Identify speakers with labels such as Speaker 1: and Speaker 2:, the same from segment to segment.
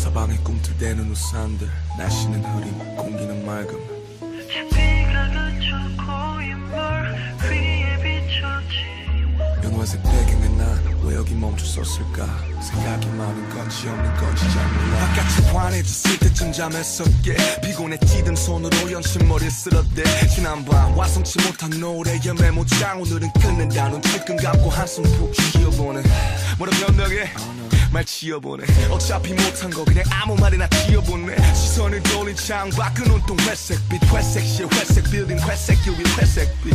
Speaker 1: 사방에 꿈틀대는 우산들, 날씨는 흐림, 공기는 맑음.
Speaker 2: 비가 그쳐 고인물 위에 비춰지.
Speaker 1: 연화색 배경에 난 왜 여기 멈춰섰을까. 생각이 많은 건지 없는 건지 잘 몰라. 바깥이 환해졌을 때쯤 잠에서깨 피곤해지던 손으로 연신머리를 쓸었대. 지난밤 완성치 못한 노래의 메모장 오늘은 끊는다. 눈 찔끔 감고 한숨 푹 쉬어보네. 뭐라 변명해 말 지어보네. 어차피 못한 거 그냥 아무 말이나 지어보네. 시선을 돌린 창밖은 온통 회색빛. 회색실 회색 빌딩 회색 유리 회색빛.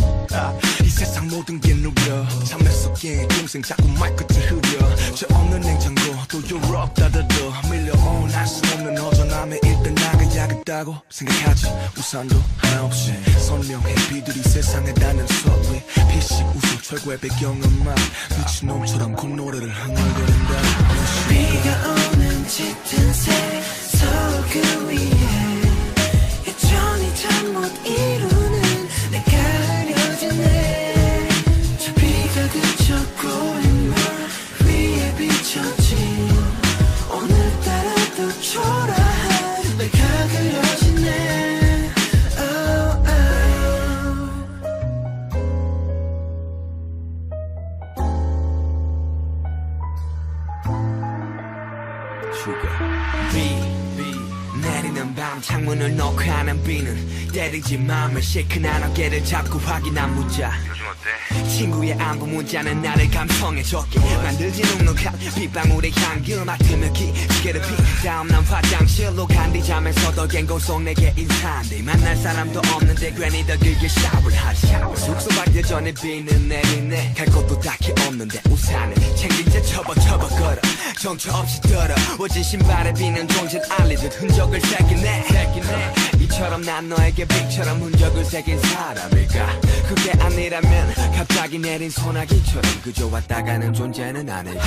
Speaker 1: 이 세상 모든 게 누려 잠에서 깬 동생 자꾸 마이크 끝을 흐려. 저 없는 냉장고 또 유럽 닫아도 밀려온 알 수 없는 허전함에 일단 나가야겠다고 생각하지. 우산도 하나 없이 선명해 비들이 세상에 닿는 소리. 피식 웃음 최고의 배경음악 미친놈처럼 콧노래를 흥얼거린다.
Speaker 2: 비가 오는 짙은 세석 위에 여전히 잠 못 이루는 내가 흐려지네. 저 비가 그쳐 고인물 위에 비춰진 오늘따라 또 초라한 내가 그려지네. oh,
Speaker 3: 비 내리는 밤 창문을 놓고 하는 비는 때리지 맘을 시큰한 어깨를 잡고 확인한 문자. 요즘 어때? 친구의 안부 문자는 나를 감성해줬게 만들지 눅눅한 빗방울의 향기 맡으며 기지개를 피. 다음 난 화장실로 간뒤 잠에서도 깬 고속 내게 인사한대. 만날 사람도 없는데 괜히 더 길게 샤워를 하지. 숙소 가기 전에 비는 내리네. 갈 곳도 딱히 없는데 우산을 챙긴 채 접어 걸어 정처 없이 더러워진 신발에 비는 존재를 알리듯 흔적을 새기네. 이처럼 난 너에게 빛처럼 흔적을 새긴 사람일까. 그게 아니라면 갑자기 내린 소나기처럼 그저 왔다 가는 존재는 아닐까.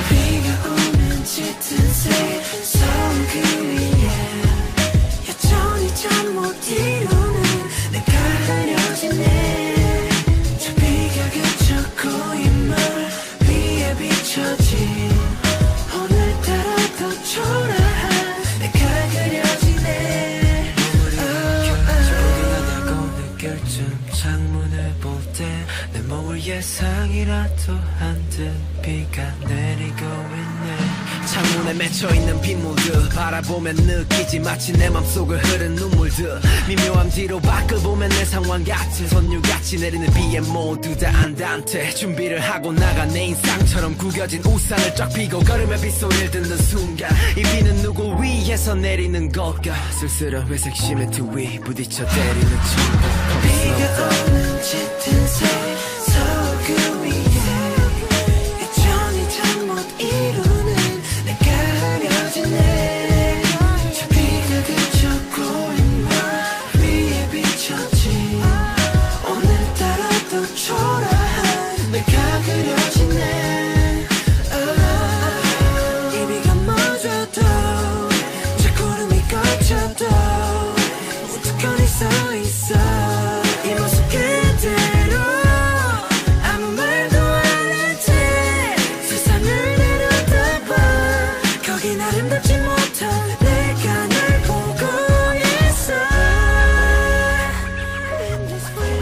Speaker 2: 비가 오는 짙은 세석 위에 여전히 잠 못 이루는 내가 흐려지네. 저 비가 그쳐 고인물 위에 비춰진 오늘따라 더 초라한 내가 그려지네.
Speaker 3: 조용하다고 느낄 쯤 창문을 볼 때 내 몸을 예상이라도 한 듯 비가 내리고 있네. 창문에 맺혀있는 빗물들 바라보면 느끼지 마치 내 맘속을 흐른 눈물들. 미묘한 뒤로 밖을 보면 내 상황 같은 선율같이 내리는 비에 모두 다 안단테. 준비를 하고 나가 내 인상처럼 구겨진 우산을 쫙 펴고 걸으며 빗소리를 듣는 순간 이 비는 누구 위에서 내리는 걸까. 쓸쓸한 회색 시멘트 위 부딪혀 때리는 천국.
Speaker 2: 비가 오는 짙은 세석 위에 여전히 잠 못 이루는 내가 흐려지네. 저 비가 그쳐 고인물 위에 비춰진 오늘따라 또 초라한 내가 그려지네. 이 비가 멎어도 저 구름이 걷혀도 우두커니 서 있어. 이 모습 그대로 아무 말도 안 할 채 세상을 내려다봐. 거긴 아름답지 못한 내가 날 보고 있어. In this way,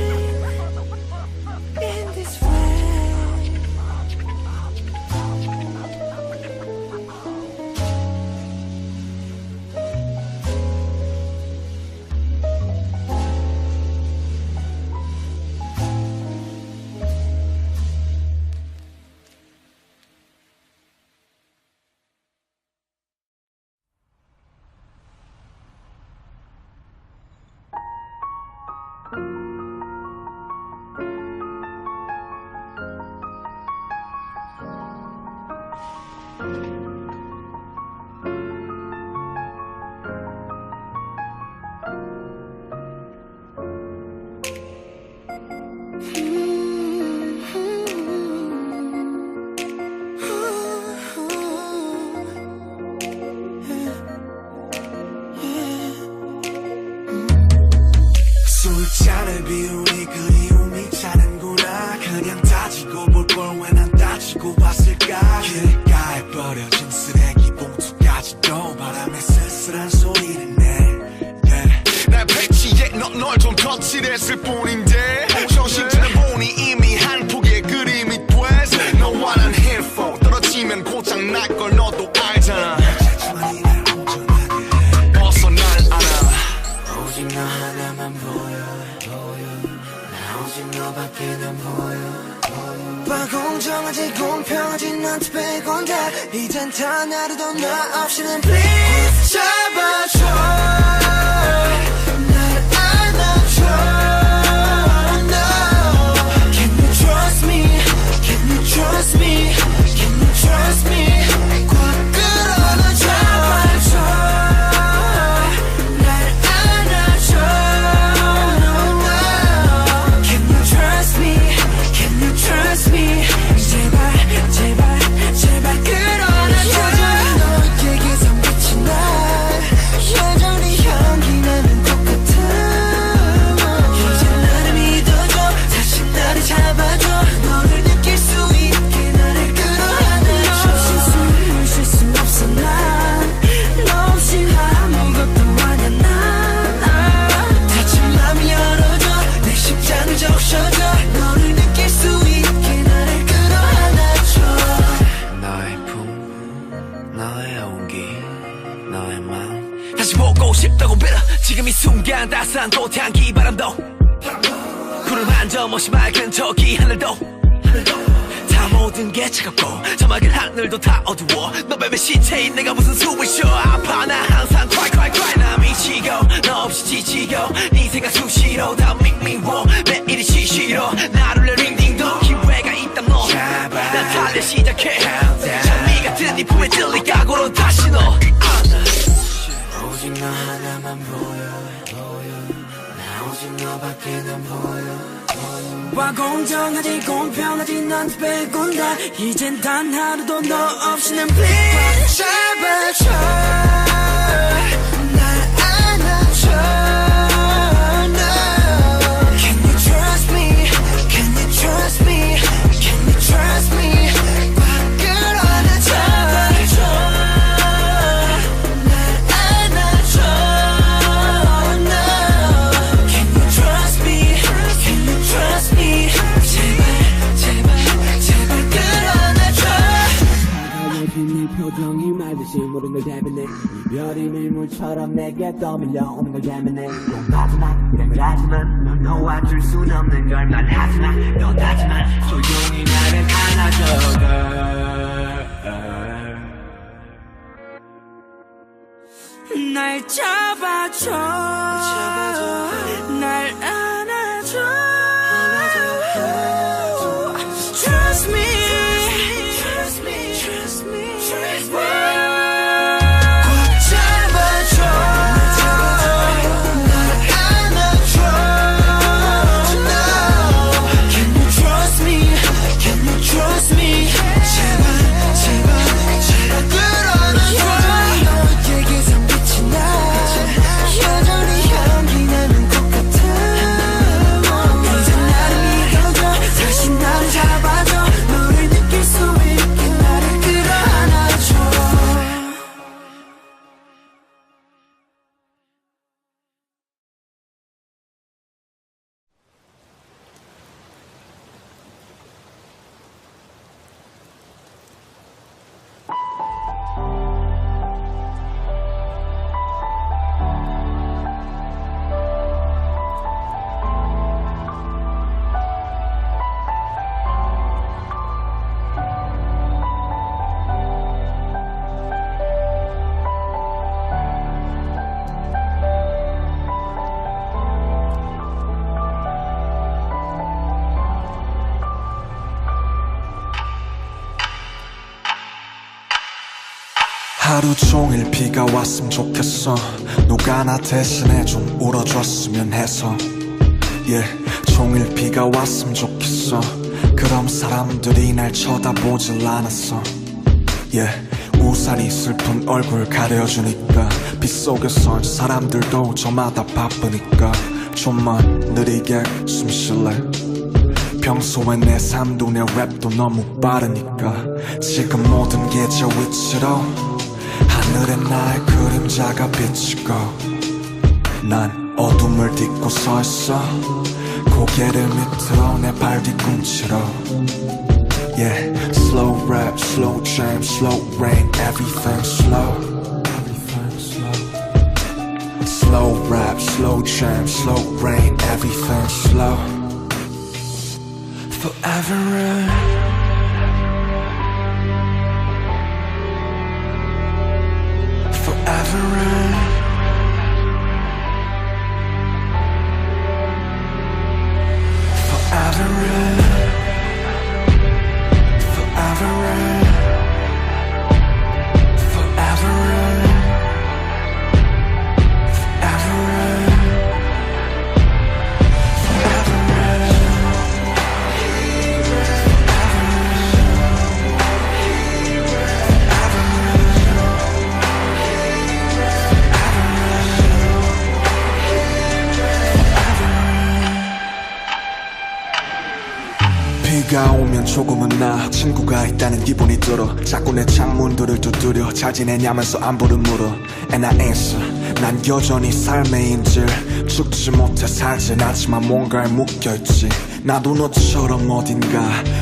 Speaker 2: in this way.
Speaker 1: 술잔을 비우니 그리움이 차는구나. 그냥 따지고 볼 걸 왜 난 따지고 봤을까. 길가에 버려진 쓰레기 봉투까지 널 좀 거칠했을 뿐인데 현실들을 보니 이미 한 폭의 그림이 돼서 너와 난 힐포 떨어지면 고장날 걸 너도 알잖아 벗어날 알아
Speaker 2: 오직 너 하나만 보여 나 오직 너밖에 난 보여 공정하지 공평하지 너한테 빼곤 다 이젠 단 하루도 나 없이는 please 잡아줘 날 안아줘 no Can you trust me Can you trust me Can you trust me 꽉 끌어안아 잡아줘 날 안아줘 no no Can you trust me Can you trust me 제발 제발 제발 끌어안아줘 여전히 너에게서 빛이 나 여전히 향기 나는 똑같아 이제 나를 믿어줘 다시 나를 잡아줘 너를 느낄 수 있게 나를 끌어안아줘 너 없이 숨을 쉴 수 없어 난너 없이 아무것도 아냐 난 다친 맘 열어줘 내 심장을 적셔줘 너를 느낄 수 있게 나를 끌어안아줘 너의 품 너의 온기 너의 마음
Speaker 3: 다시 보고 싶다고 빌어 지금 이 순간 따스한 꽃향기 바람도 구름 한 점 없이 맑은 저기 하늘도 다 모든 게 차갑고 저 맑은 하늘도 다 어두워 너 맘의 시체인 내가 무슨 숨을 쉬어 아파 나 항상 cry cry cry 나 미치고 너 없이 지치고 네 생각 수시로 다 미워 매일이 시시로 나를 내 링딩도 기회가 있다 너난 달려 시작해 장미 같은 네 품에 들릴 각오로 다시 너
Speaker 2: 오직 너 하나만 보여 나 오직 너밖에 난 보여 공정하지 공평하지 넌 빼곤 다 이젠 단 하루도 너 없이는 please 잡아줘 날 안아줘 no Can you trust me Can you trust me Can you trust me 꽉 끌어안아 잡아줘 날 안아줘 no Can you trust me Can you trust me 제발 제발 제발 끌어안아줘
Speaker 4: 네 표정이 말듯이 모든 걸 대변해 이별이 밀물처럼 내게 떠밀려오는 걸 대면해 넌 하지만 그래 하지만 넌 놓아줄 순 없는 걸 말하지만 넌 하지만 소용이 나를 안아줘 girl
Speaker 2: 날 잡아줘 날 안아줘 Trust me Trust me Trust me Trust me 꽉 잡아줘 날 안아줘 no Can you trust me Can you trust me 제발 제발 제발 끌어안아줘 너에게선 빛이 나 여전히 향기 나는 똑같아 이제 나를 믿어줘 다시 나를 잡아줘 너를 느낄 수 있게 나를 끌어안아줘
Speaker 1: 하루 종일 비가 왔으면 좋겠어 누가 나 대신해 좀 울어줬으면 해서 종일 비가 왔으면 좋겠어 그럼 사람들이 날 쳐다보질 않았어 우산이 슬픈 얼굴 가려주니까 빗속에선 사람들도 저마다 바쁘니까 좀만 느리게 숨 쉴래 평소에 내 삶도 내 랩도 너무 빠르니까 지금 모든 게 저 위치로 하늘에 나의 그림자가 비치고 난 어둠을 딛고 서있어 고개를 밑으로 내 발 뒤꿈치로 Yeah, slow rap, slow jam, slow rain, everything slow Slow rap, slow jam, slow rain, everything slow Forever in Forever in Forever in Forever in Forever in 비가 오면 조금은 나 친구가 있다는 기분이 들어 자꾸 내 창문들을 두드려 잘 지내냐면서 안부를 물어 And I answer 난 여전히 삶의 인질 죽지 못해 살진 않지만 뭔가에 묶여있지 나도 너처럼 어딘가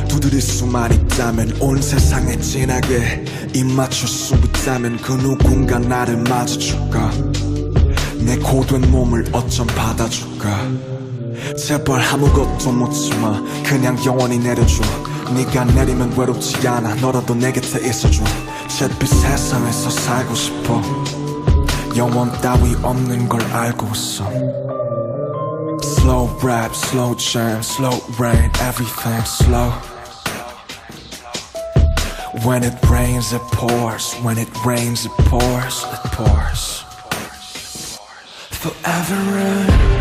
Speaker 1: 두드릴 수만 있다면 온 세상에 진하게 입 맞출 수 있다면 그 누군가 나를 맞아줄까 내 고된 몸을 어쩜 받아줄까 제발 아무것도 묻지마 그냥 영원히 내려줘 네가 내리면 외롭지 않아 너라도 내 곁에 있어줘 잿빛 세상에서 살고 싶어 영원 따위 없는 걸 알고 있어 Slow rap, slow jam, slow rain, everything slow When it rains it pours, when it rains it pours, it pours Forever in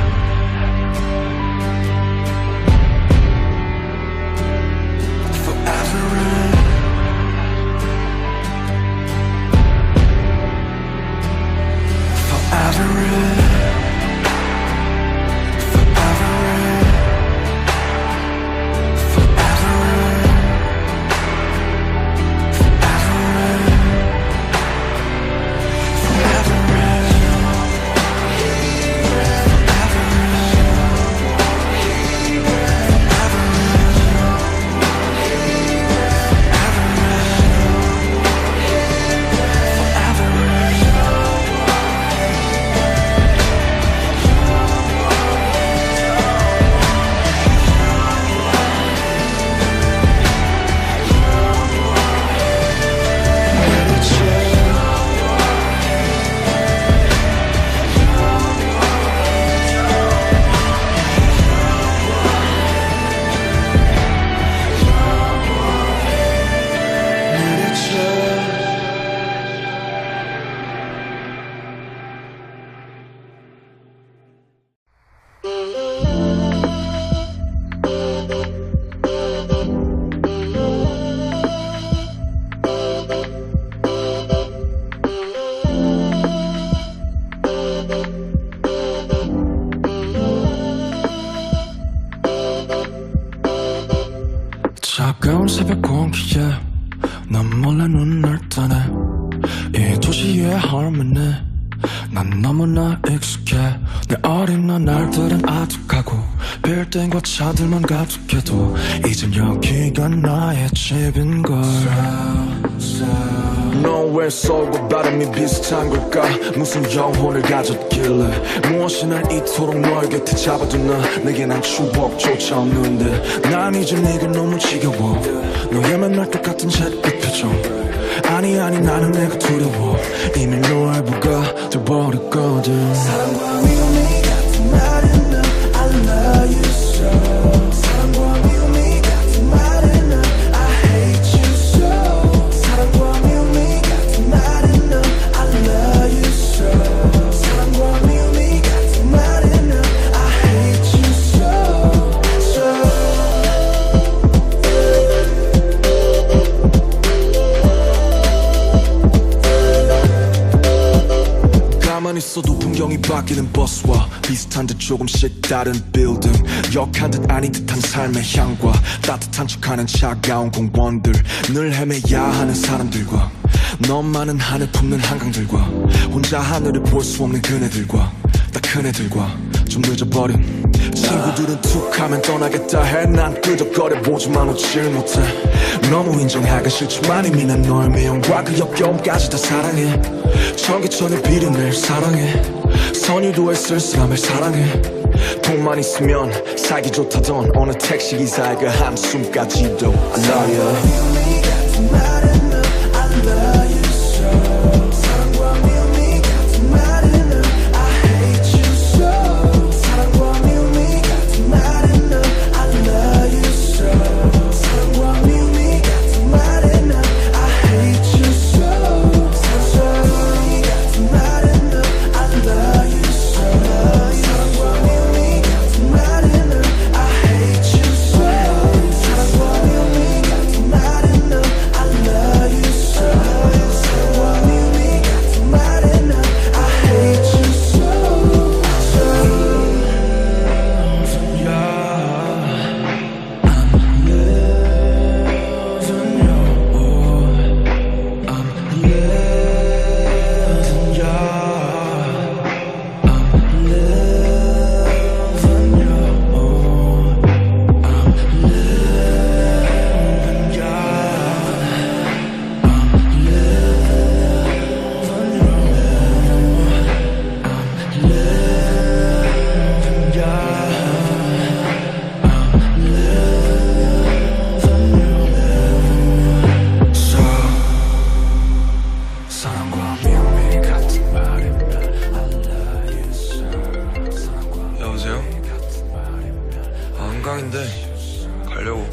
Speaker 1: 차가운 새벽 공기에 난 몰래 눈을 뜨네 이 도시의 harmony 난 너무나 익숙해 내 어린 날들은 아득하고 빌딩과 차들만 가득해도 이젠 여기가 나의 집인걸 너왜 서울과 바람이 비슷한 걸까 무슨 영혼을 가졌길래 무엇이 날 이토록 너의 곁에 잡아두나 내게 난 추억조차 없는데 난 이제 네가 너무 지겨워 너의 맨날 똑같은 잿빛 표정 아니 나는 내가 두려워 이미 너 알부가 돼버렸거든
Speaker 2: 사랑과 위험이 같은 말은 I love you so 사랑과 위험이 같은 말은 I hate you so 사랑과 위험이 같은 말은 I love you so 사랑과 위험이 같은 말은 I hate you so
Speaker 1: 가만히 있어도 풍경이 바뀌는 버스와 비슷한 듯 조금씩 다른 빌딩 역한 듯 아닌 듯한 삶의 향과 따뜻한 척하는 차가운 공원들 늘 헤매야 하는 사람들과 너만은 하늘 품는 한강들과 혼자 하늘을 볼 수 없는 그네들과 다 큰 애들과 좀 늦어버린 친구들은 툭 하면 떠나겠다 해 난 끄덕거려보지만 웃질 못해 너무 인정하기 싫지만 이미 난 너의 미움과 그 역겨움까지 다 사랑해 전기천의 비린내 사랑해 선유도의 쓸쓸함을 사랑해 돈만 있으면 살기 좋다던 어느 택시기사의 그 한숨까지도 I love you 같은 말은 너 I love you so 사랑과 미움이 같은 말은 너 I hate you so 사랑과 미움이 같은 말은 너 I love you so 사랑과 미움이 같은 말은 너 I hate you so 사랑과 미움이 같은 말은 너 I love you so 사랑과 미움이 같은 말은 너 I hate you so 사랑과 미움이 같은 말은 너 I love you so 사랑과 미움이 같은 말은 너 I hate you so 여보세요? 한강인데 가려고.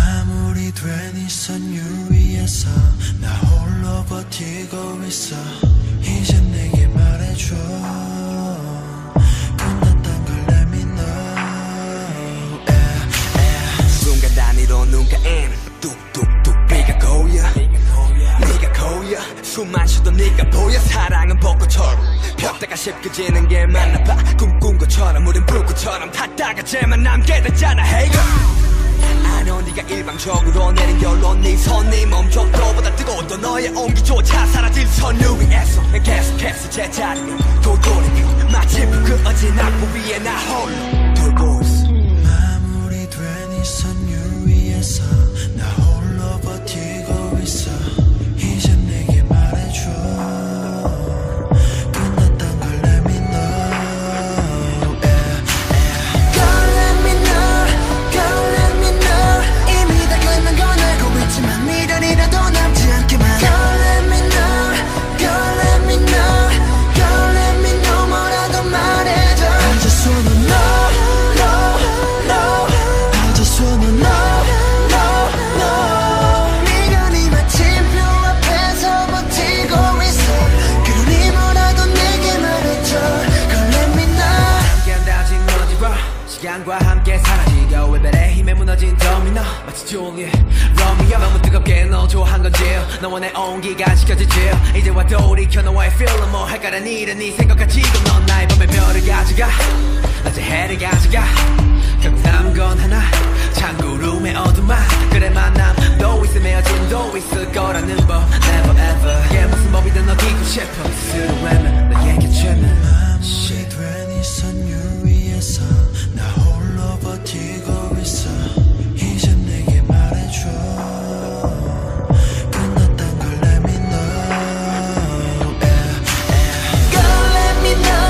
Speaker 2: 마무리된 이 선유 위에서 나 홀로 버티고 있어 이제 내게 말해줘 끝났단 걸 let me know
Speaker 3: 순간 단위로 눈가엔 뚝뚝뚝 비가 고여 네가 고여 숨만 쉬도 네가 보여 사랑은 벚꽃처럼 폈다가 쉽게 지는 게 맞나봐 꿈꾼 것처럼 우린 불꽃처럼 탔다가 쟤만 남게 됐잖아 Hey girl 아뇨 네가 일방적으로 내린 결론 네 손이 멈춰도보다 뜨거웠던 너의 온기조차 사라질 선유 위에서 난 계속해서 제자리로 도돌이켜 마치 부끄러진 악보 위에 나 홀로 돌고 있어
Speaker 2: 마무리된 이 선유 위에서 나 홀로 버티고 있어 이제 내게 말해줘 끝났단 걸 let me know Girl let me know Girl let me know 이미 다 끝난 건 알고 있지만 미련이라도 남지 않게만 Girl let me know Girl let me know Girl let me know 뭐라도 말해줘 I just wanna know know know I just wanna know know know 네가 네 마침표 앞에서 버티고 있어 그러니 뭐라도 내게 말해줘 Girl let me know
Speaker 3: 함께 한다진 너지와 시간과 함께 사라지고 외벨의 힘에 무너진 도미노 마치 줄리엣 로미오 너무 뜨겁게 너 좋아한 건지 너와 내 온기가 지켜지지 이제와 돌이켜 너와의 feeling 뭐 할까란 일은 네 생각까지도 넌 나의 밤에 별을 가져가 낮에 해를 가져가 결국 남은 건 하나 창구룸의 어둠아 그래 만남도 있음 헤어짐도 있을 거라는 법 Never ever 이게 무슨 법이든 어기고 싶어 스스로 외면 너에게 죄는
Speaker 2: 마무리된 이 선유 위에 있어 나 홀로 버티고 있어 이제 내게 말해줘 끝났단 걸 let me know Girl let me know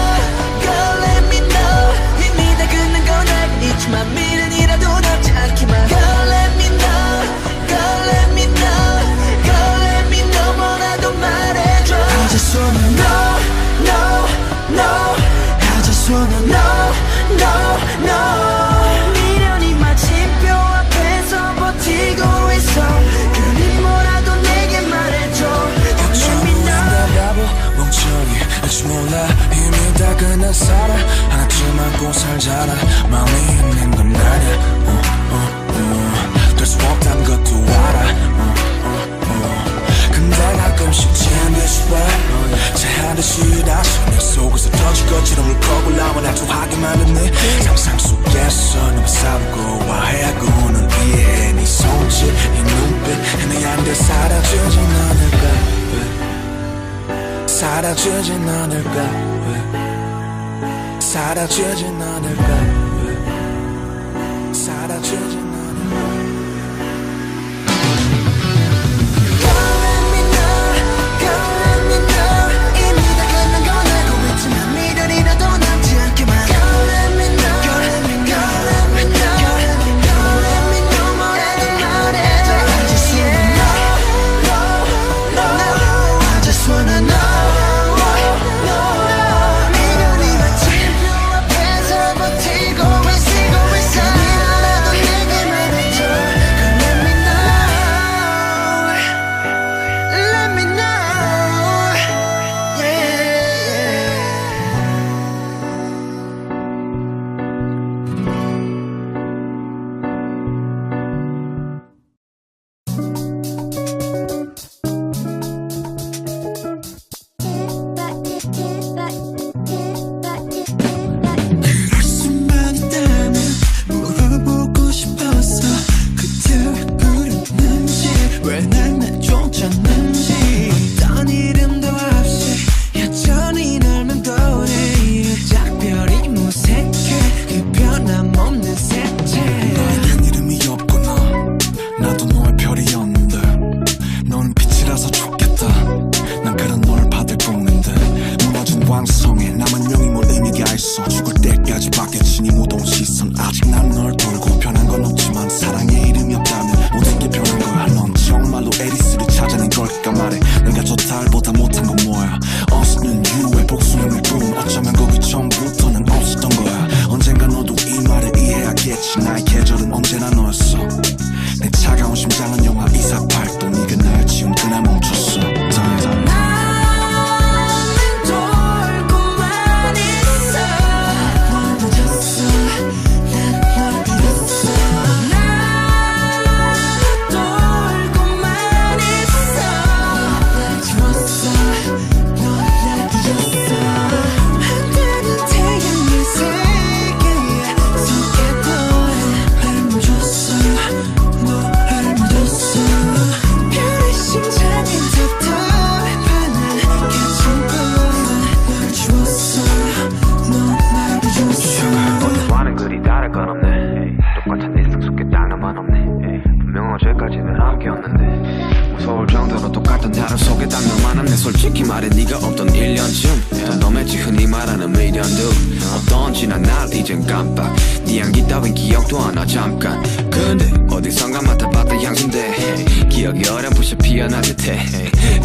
Speaker 2: Girl let me know 이미 다 끝난 건 알고 있지만 미련이라도 남지 않기만 Girl let me know Girl let me know Girl let me know 뭐라도 말해줘 I just wanna know no no I just wanna know no no 미련이 마침표 앞에서 버티고 있어 그러니 뭐라도 내게 말해줘 Let me know 바보 멍청이 알지 몰라 이미 다 끝난 사람 하나쯤 안고 살잖아 마음이 있는 건 나냐 될 수 없단 것도 알아 근데 가끔씩 재미있어 제하듯이 다시 내 속에서 터질 것처럼 울컥 올라와 나좋아하기만 했네 상상 속에서 너무 싸우고 와해하고 널 위해 네 손짓 네 눈빛 애매한데 사라지진 않을까 왜 사라지진 않을까 왜 사라지진 않을까 왜 사라지진 않을까
Speaker 5: 솔직히 말해 네가 없던 1년쯤 더 넘했지 흔히 말하는 미련도 어떤 지난 날 이젠 깜빡 네 향기 따윈 기억도 안 나 잠깐 근데 어디선가 맡아봤던 향수인데 기억이 어렴풋이 피어날 듯해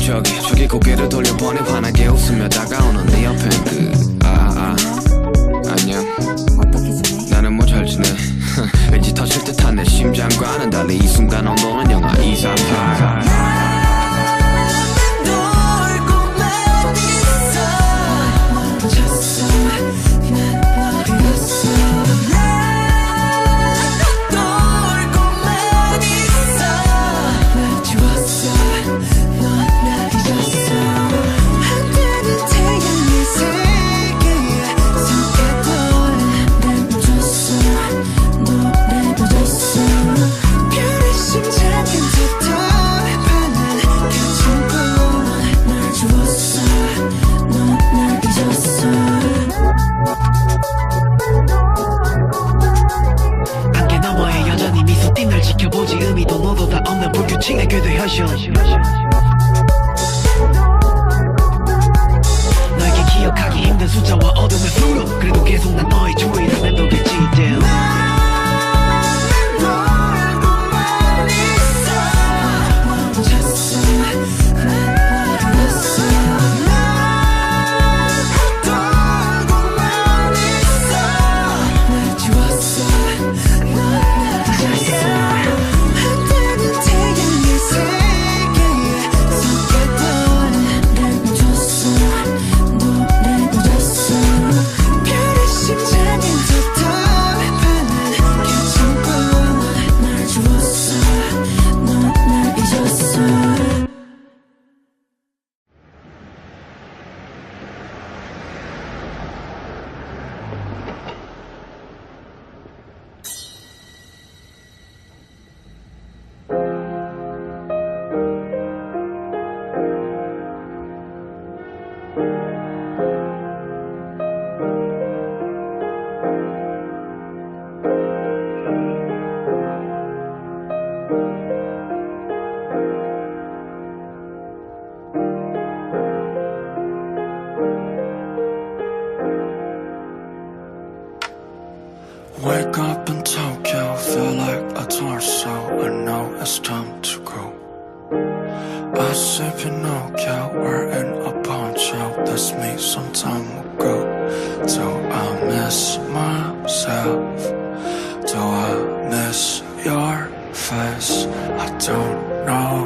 Speaker 5: 저기 고개를 돌려보내 환하게 웃으며 다가오는 네 옆엔 안녕
Speaker 6: 어떻게 지내?
Speaker 5: 나는 뭐 잘 지내 왠지 터질 듯한 내 심장과는 달리 이 순간 온도는 영하 238
Speaker 2: Girl
Speaker 3: 칭하게도 현실 너에게 기억하기 힘든 숫자와 어둠의 수로 그래도 계속 난 너의 주위를 맴돌겠지 damn
Speaker 1: Wake up in Tokyo, feel like a torso. I know it's time to go. I see Pinocchio wearing a poncho. That's me some time ago. Do I miss myself? Do I miss your face? I don't know.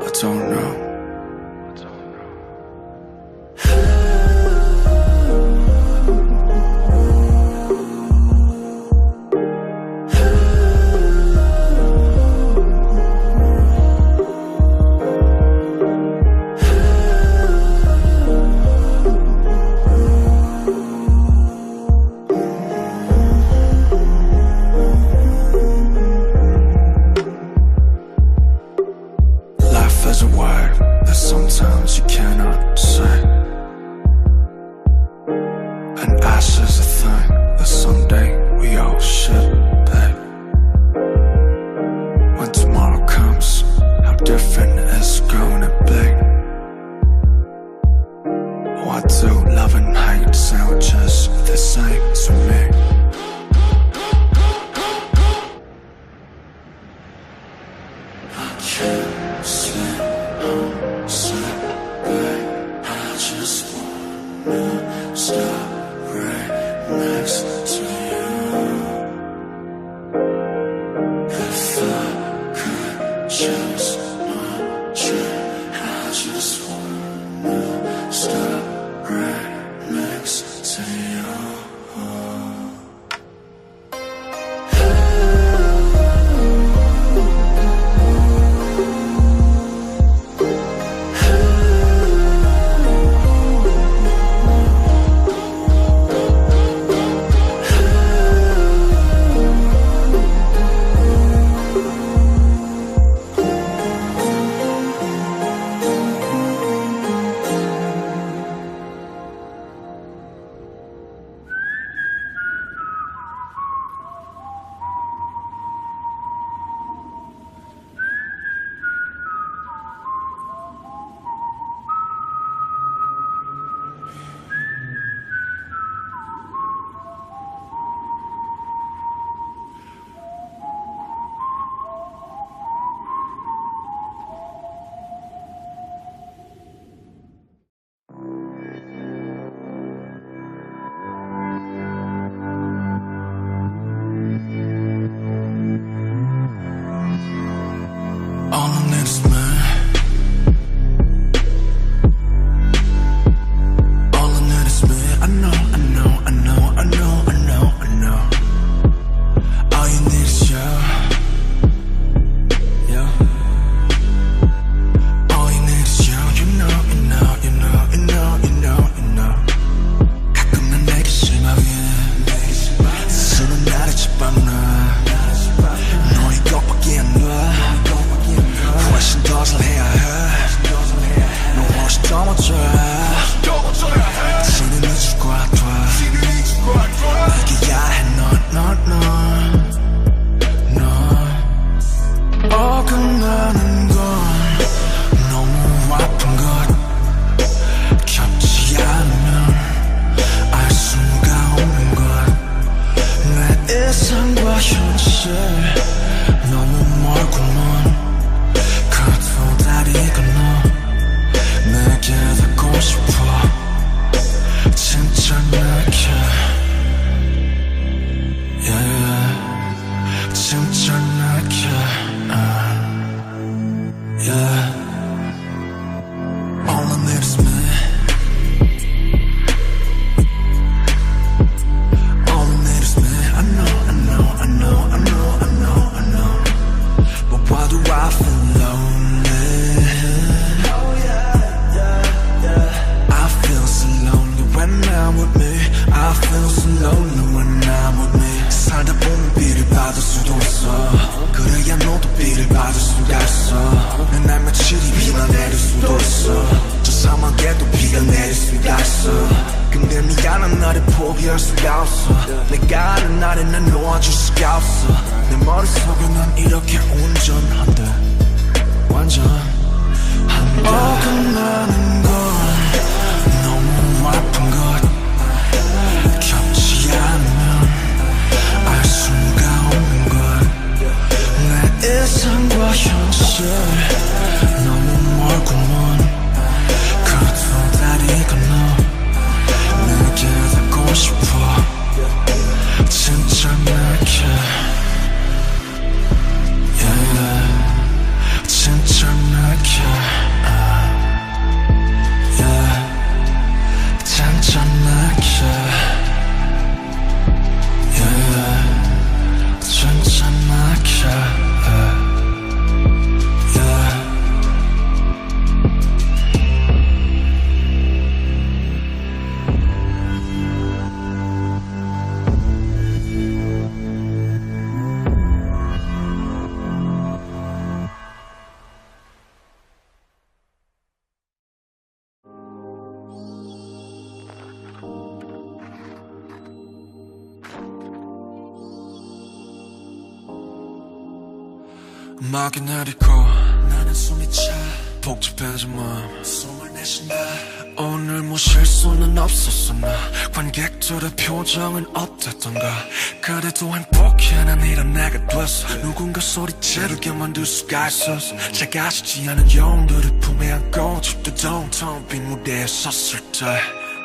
Speaker 1: I don't know. There's a word that sometimes you cannot say. And ash is a thing that someday we all should pay. When tomorrow comes, how different it's gonna be. Why do love and hate sound just the same to me? 현실 너무 멀구먼 그 두 다리 건너 내게 닿고 싶어 진짜 내게 yeah. 진짜 내게 yeah. All I need is me All I need is me I know, I know, I know, I know, I know, I know But why do I feel lonely? Oh yeah, yeah, yeah I feel so lonely when I'm with me I feel so lonely when I'm with me 살다 보면 비를 받을 수도 있어 그래야 너도 비를 받을 수가 있어 내 날 며칠이 비만 내릴 수도 있어 저 사막에도 비가 내릴 수가 있어 근데 미안한 나를 포기할 수가 없어 내가 아는 날에 난 놓아줄 수가 없어 내 머릿속에 난 이렇게 온전한데 완전한데 어긋나는 건 너무 아픈 것 겹치 않으면 알 수가 없는 걸 내 일상과 현실 너무 멀구먼 그 두 다리 건너 내게 닿고 싶어 진짜 내게 yeah. 진짜 내게 yeah. 진짜 내게 yeah. 진짜 내게 yeah. 음악이 내리고 나는 숨이 차 복잡해진 마음 숨을 내쉰다 오늘 뭐 실수는 없었어 나 관객들의 표정은 어땠던가 그래도 행복해 난 이런 내가 됐어 누군가 소리 지르게 만들 수가 있었어 작아지지 않은 영웅들을 품에 안고 집도 downtown 빈 무대에 섰을 때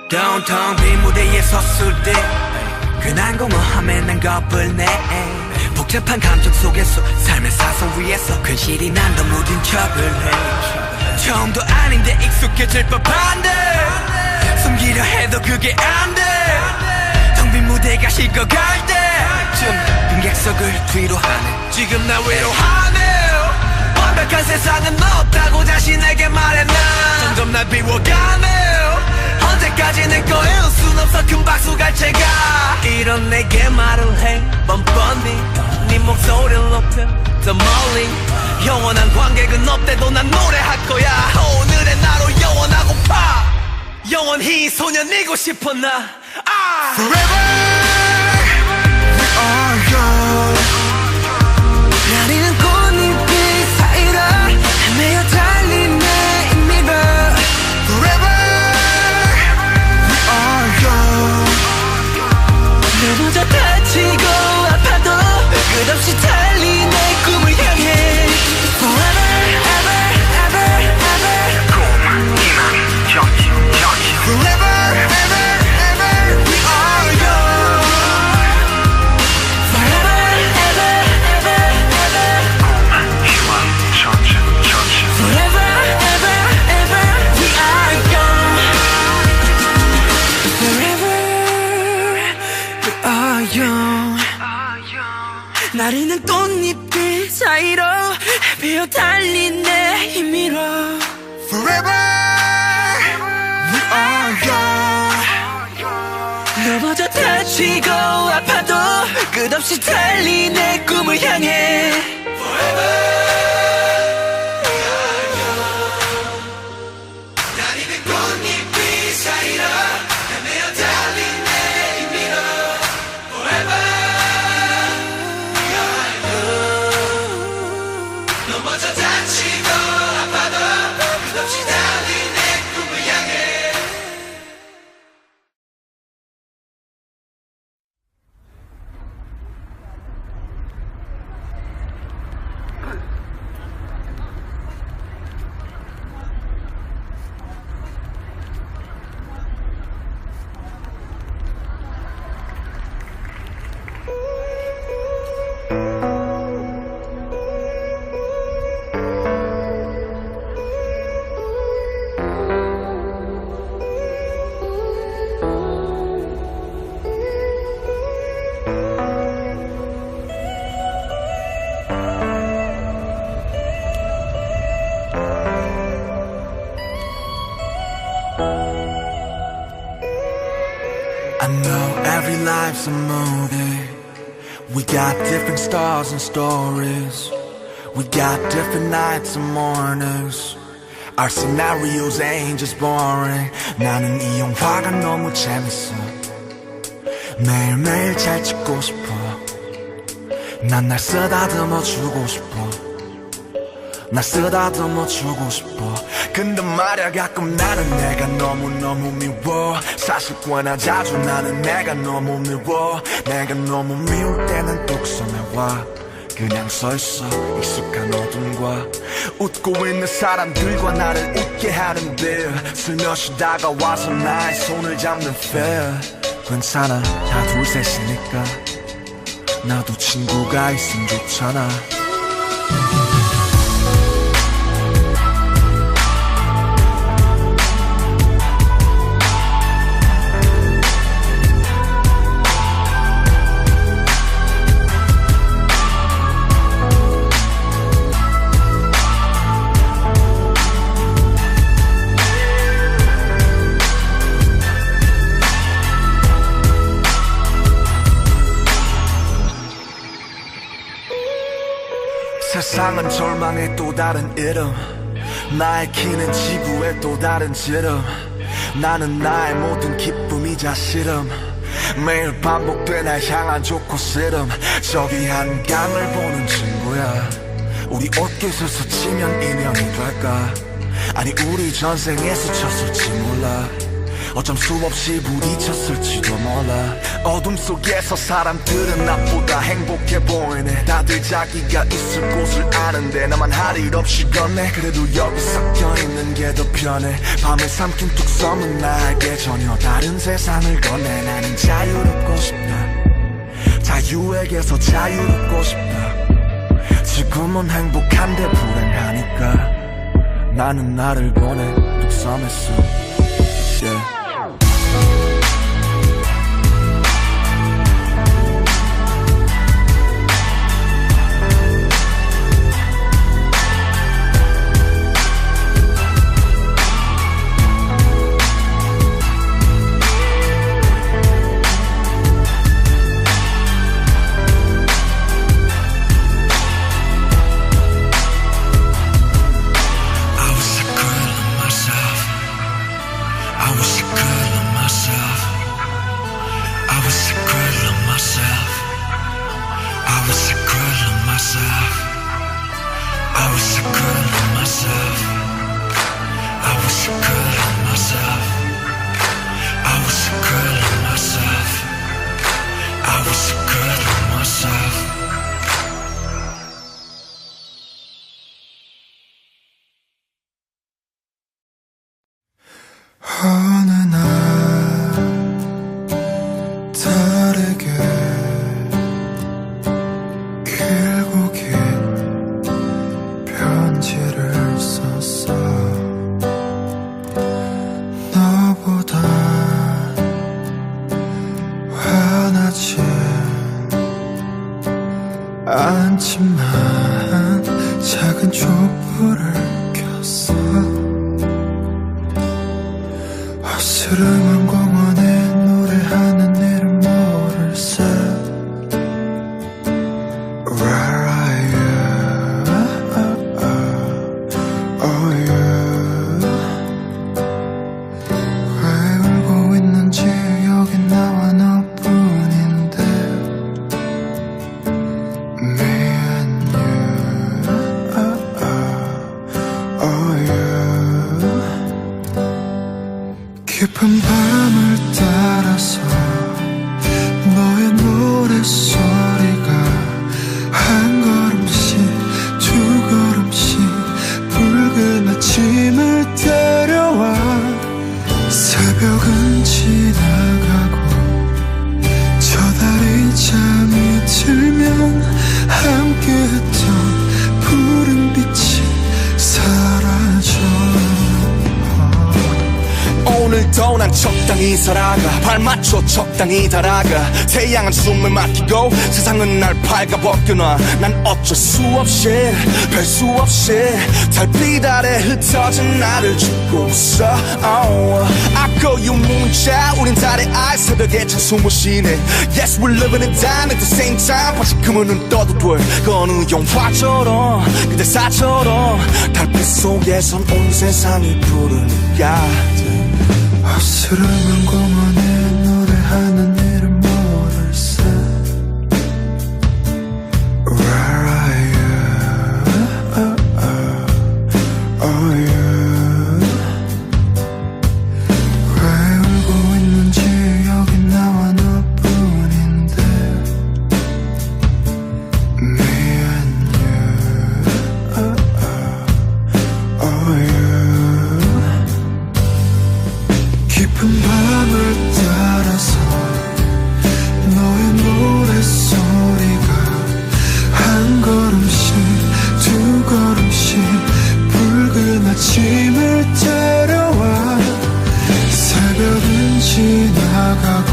Speaker 3: downtown 빈 무대에 섰을 때 그 난공허함에 난 겁을 내 복잡한 감정 속에서 삶의 사선 위에서 근실이 난더 무딘 척을 해 처음도 아닌데 익숙해질 법한데 숨기려 해도 그게 안돼 텅 빈 무대가 식어갈 때쯤 빈객석을 뒤로 하네 지금 나 외로워하네 완벽한 세상은 없다고 자신에게 말해 난 점점 날 비워가네 언제까지 내 거일 순 없어 큰 박수 갈채가 이런 내게 말을 해 뻔뻔히 네 목소리를 높여 더 멀리 영원한 관객은 없대도 난 노래할 거야 오늘의 나로 영원하고파 영원히 소년이고 싶어 나
Speaker 1: Forever we are young
Speaker 2: 나리는 꽃잎이 사이로 헤매어 달린 내 미러
Speaker 1: Forever we are young
Speaker 2: 넘어져 다치고 아파도 끝없이 달린 내 꿈을 향해 Forever ever ever ever
Speaker 1: 꿈, 희망, 전진 Forever ever ever we are young
Speaker 2: Forever ever ever ever
Speaker 1: 꿈, 희망, 전진
Speaker 2: Forever ever ever we are young Forever we are young 나리는 꽃잎들 사이로 헤매어 달린 내 힘으로
Speaker 1: Forever we are young
Speaker 2: 넘어져 다치고 아파도 끝없이 달린 내 꿈을 향해
Speaker 3: 나리는 꽃잎이 사이로 헤매어 달린 내 힘으로 Forever 넘어져 다치고 아파도 끝없이 달린 내 꿈을 향해
Speaker 1: Every life's a movie. We got different stars and stories. We got different nights and mornings. Our scenarios ain't just boring. 나는 이 영화가 너무 재밌어. 매일매일 잘 찍고 싶어. 난 날 쓰다듬어 주고 싶어. 날 쓰다듬어 주고 싶어. 근데 말야 가끔 나는 내가 너무너무 미워. 사실 꽤나 자주 나는 내가 너무 미워. 내가 너무 미울 때는 뚝섬에 와. 그냥 서있어 익숙한 어둠과 웃고 있는 사람들과 나를 웃게 하는데 슬며시 다가와서 나의 손을 잡는 feel. 괜찮아 다 둘셋이니까 나도 친구가 있으면 좋잖아. 세상은 절망의 또 다른 이름. 나의 키는 지구의 또 다른 지름. 나는 나의 모든 기쁨이자 싫음. 매일 반복돼 날 향한 좋고 싫음. 저기 한강을 보는 친구야. 우리 옷깃을 스치면 인연이 될까. 아니 우리 전생에 스쳤을지 몰라. 어쩜 수없이 부딪혔을지도 몰라. 어둠 속에서 사람들은 나보다 행복해 보이네. 다들 자기가 있을 곳을 아는데 나만 할 일 없이 걷네. 그래도 여기 섞여있는 게 더 편해. 밤을 삼킨 뚝섬은 나에게 전혀 다른 세상을 건네. 나는 자유롭고 싶다. 자유에게서 자유롭고 싶다. 지금은 행복한데 불행하니까 나는 나를 보내 뚝섬에서 yeah. 어느 날 다르게 길고 긴 편지를 썼어. 너보다 화나진 않지만 작은 촛불을 켰어. 어스름한 공원에 노래하는 이름 모를세. Where are you? Oh you. 왜 울고 있는지 여기 나와 너뿐인데. Me and you. Oh you. 깊은 밤 난 적당히 살아가 발 맞춰 적당히 달아가 태양은 숨을 막히고 세상은 날 밝아 벗겨놔 난 어쩔 수 없이 별 수 없이 달빛 아래 흩어진 나를 죽고 있어 I call you 문자 우린 달의 알 새벽에 찬 숨을 쉬네 Yes we're living it down at the same time 다시금은 눈 떠도 돼 그 어느 영화처럼 그대사처럼 달빛 속에선 온 세상이 부르니까
Speaker 2: 어스름한 공원에 노래하는 일은 모를세 Where are you? Are you? 왜 울고 있는지 여기 나와 너뿐인데 Me and you Are you? 깊은 밤을 따라서 너의 노랫소리가 한 걸음씩 두 걸음씩 붉은 아침을 데려와 새벽은 지나가고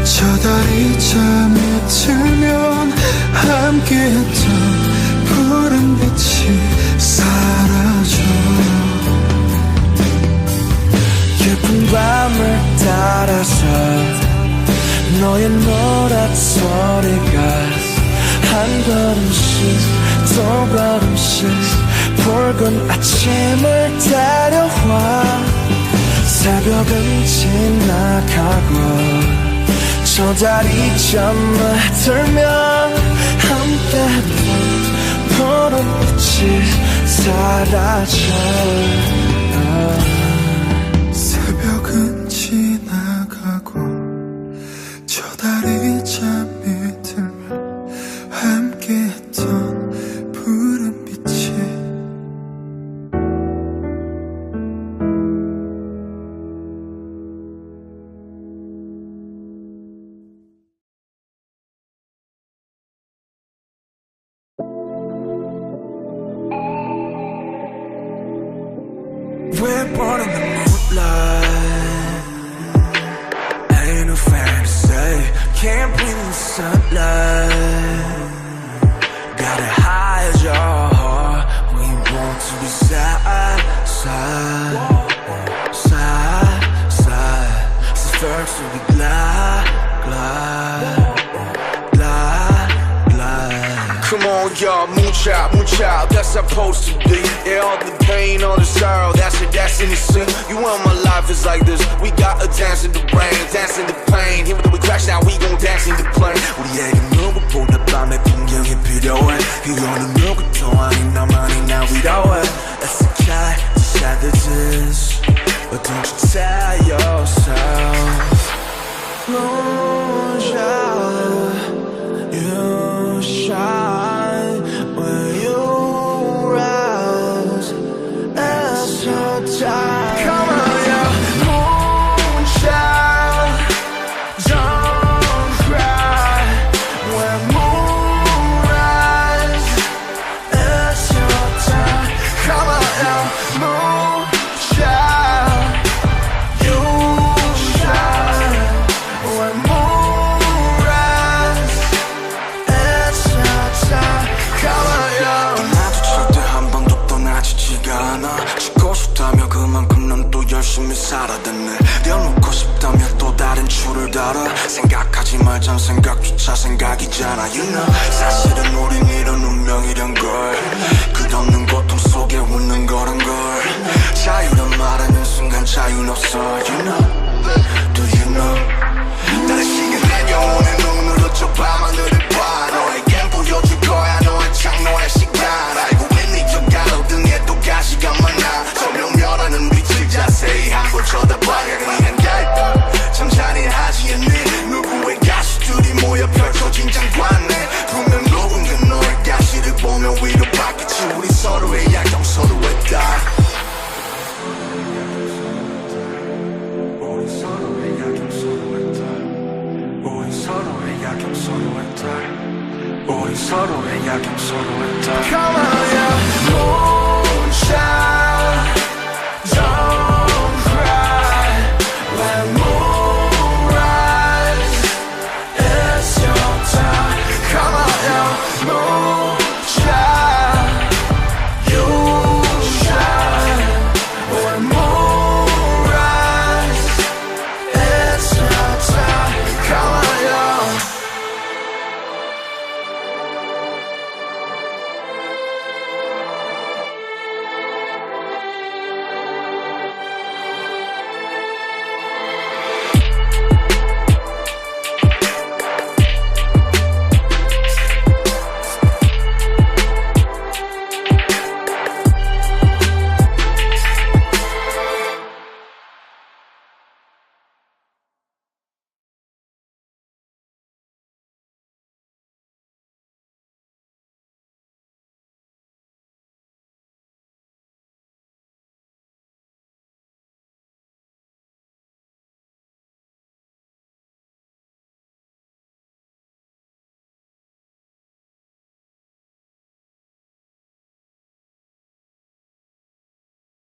Speaker 2: 저 달이 잠이 들면 함께했던 푸른 빛이 사라져
Speaker 1: 깊은 밤을 따라서 너의 노랫소리가 한 걸음씩 두 걸음씩 붉은 아침을 데려와 새벽은 지나가고 저 달이 잠을 들면 함께했던 푸른 빛이 사라져
Speaker 2: 새벽은 지나가고 저 달이 잠이 들면 함께했던 푸른 빛이
Speaker 1: We're born in the moonlight Ain't no fantasy Can't breathe in the sunlight Gotta hide your heart We want to be side, side Side, side So first we be glide, glide Glide, glide Come on y'all, move out, that's how I'm supposed to be Yeah, all the pain, all the sorrow, that's in the scene You want my life is like this We gotta dance in the rain, dance in the pain Even though we crash now, we gon' dance in the plane 우리에게 누구보다 밤의 풍경이 필요해 이거는 누구도 아닌 나만이 날 위로해 It's okay to say this But don't you tell yourself Moonshine, you shine when you rise It's your time Come on, yeah, moonshine Don't cry when moon rise It's your time Come on, yeah, moonshine You shine when moon rise It's your time Come on, yeah 마주칠 때 한 번도 떠나지지가 않아 죽고 싶다며 그만큼 넌 또 열심히 살아댔네 내려놓고 싶다며 또 다른 줄을 달아 생각하지 말자 생각조차 생각이잖아 You know 사실은 우린 이런 운명이란 걸 끝없는 고통 속에 웃는 거란 걸 자유란 말하는 순간 자유는 없어 You know Do you know 다른 시간 내 영혼의 눈으로 저 밤하늘을 봐 너에겐 보여줄 거야 너의 창노의 시간 알고 있니 저 가로등에 또 가시가 많아 선명멸하는 빛을 자세히 한번 쳐다봐야 그냥 참 잔인하지 않니 누구의 가시들이 모여 펼쳐진 장관에 분명 누군가 너의 가시를 보며 위로 받겠지 우리 서로의 약점 서로의 딸 우리 서로의 약점 서로의 딸 우리 서로의 약점 서로의 딸 우리 서로의 약점 서로의 딸 Come on yeah